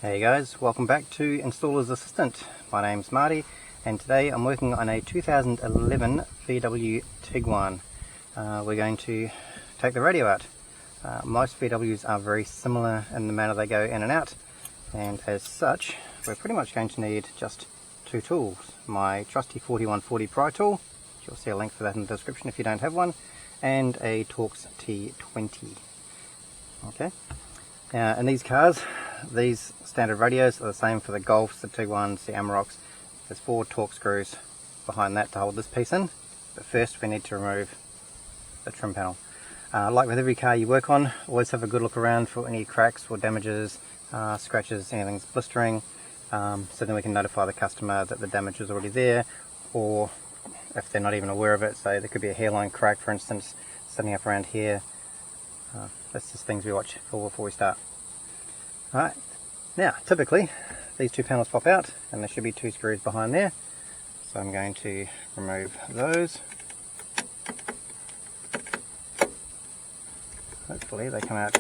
Hey guys, welcome back to Installer's Assistant. My name's Marty and today I'm working on a 2011 VW Tiguan. We're going to take the radio out. Most VWs are very similar in the manner they go in and out, and as such we're pretty much going to need just two tools. My trusty 4140 Pry Tool, you'll see a link for that in the description if you don't have one, and a Torx T20. Okay. Now in these cars, these standard radios are the same for the Golfs, the Tiguans, the Amaroks. There's 4 Torx screws behind that to hold this piece in, but first we need to remove the trim panel. Like with every car you work on, always have a good look around for any cracks or damages, scratches, anything's blistering, so then we can notify the customer that the damage is already there, or if they're not even aware of it, so there could be a hairline crack for instance sitting up around here. That's just things we watch for before we start. Alright, now typically these two panels pop out and there should be 2 screws behind there, so I'm going to remove those. Hopefully they come out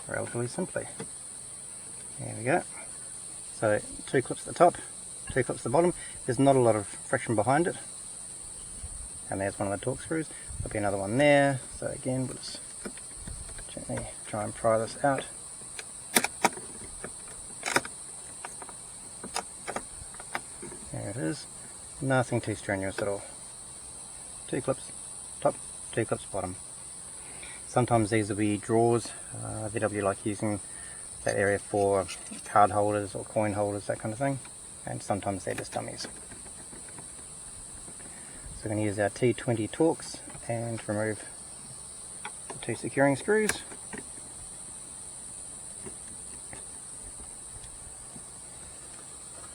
relatively simply. There we go. So 2 clips at the top, 2 clips at the bottom. There's not a lot of friction behind it. And there's one of the Torx screws. There'll be another one there. So again, we'll just gently try and pry this out. There it is. Nothing too strenuous at all. 2 clips top, 2 clips bottom. Sometimes these will be drawers. VW like using that area for card holders or coin holders, that kind of thing. And sometimes they're just dummies. So we're going to use our T20 Torx and remove the 2 securing screws.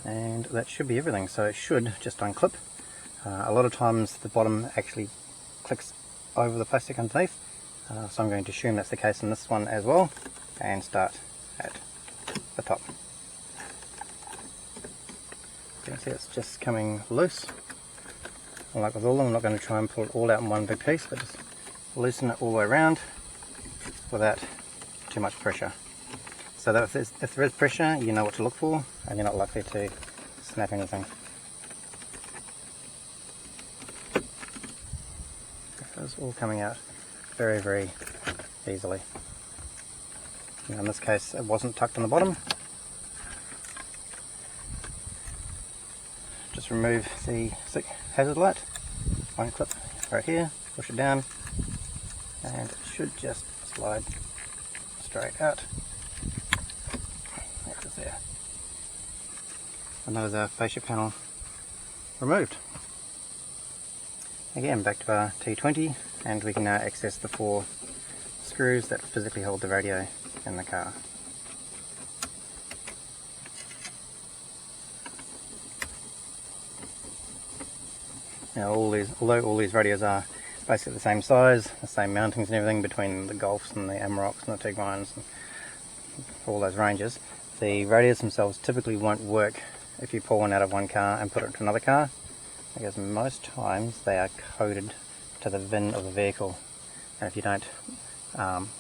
And that should be everything, so it should just unclip. A lot of times the bottom actually clicks over the plastic underneath, so I'm going to assume that's the case in this one as well, and start at the top. You can see it's just coming loose. And like with all of them, I'm not going to try and pull it all out in one big piece, but just loosen it all the way around without too much pressure. So that if there is pressure, you know what to look for, and you're not likely to snap anything. It's all coming out very, very easily. Now in this case, it wasn't tucked on the bottom. Just remove the hazard light, one clip right here, push it down, and it should just slide straight out. There. And that is our fascia panel removed. Again, back to our T20, and we can now access the 4 screws that physically hold the radio in the car. Now although all these radios are basically the same size, the same mountings and everything between the Golfs and the Amaroks and the Tiguans and all those ranges, the radios themselves typically won't work if you pull one out of one car and put it into another car, because most times they are coded to the VIN of the vehicle, and if you don't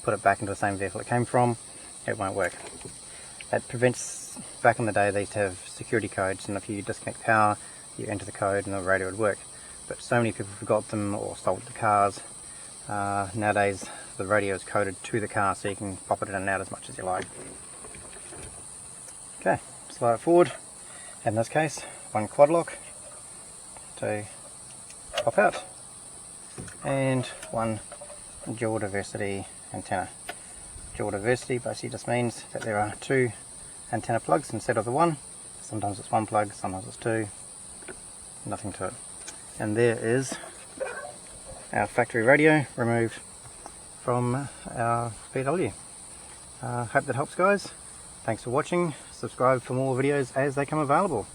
put it back into the same vehicle it came from, it won't work. That prevents, back in the day they used to have security codes, and if you disconnect power you enter the code and the radio would work, but so many people forgot them or sold the cars. Nowadays the radio is coded to the car, so you can pop it in and out as much as you like. Okay, slide it forward. In this case, one quad lock to pop out, and one dual diversity antenna. Dual diversity basically just means that there are 2 antenna plugs instead of the 1. Sometimes it's 1 plug, sometimes it's 2. Nothing to it. And there is our factory radio removed from our VW. Hope that helps, guys. Thanks for watching. Subscribe for more videos as they come available.